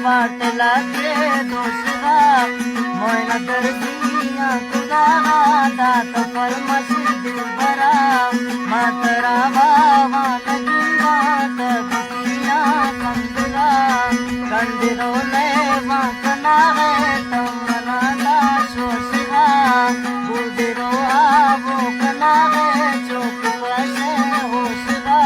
वाटला के दोसरा मोयना दर्दिया खुदा दात पर मस्जिद भरा मातरा बाबा नगिंगा तबिया कंदरा कंदरो ले वाकना है तमना दा सोसरा बुदरो आवो कना है चोक पसे होसरा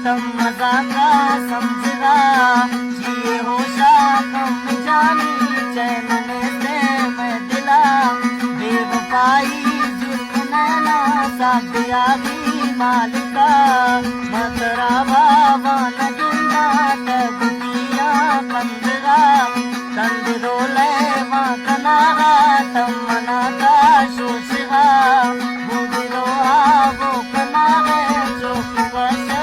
तम मजा का समझरा जिए होशा कम जानी चैन से मैं दिला बेवफाई जुर्म नैना साथिया भी मालिका मतरा बाबा नगिंदा तबिया कंदरा कंदरो ले वाकना तम मना का शोषा बुदरो आवो कना चोक पसे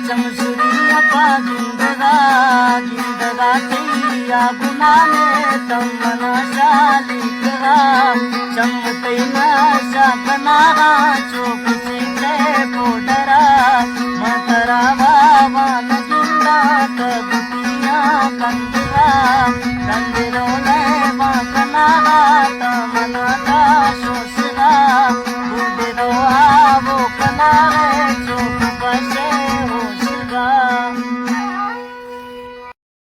चमसुरिया पा जिंदगा तैया गुना में तम मना शाली करा चमतई ना शाकना चोक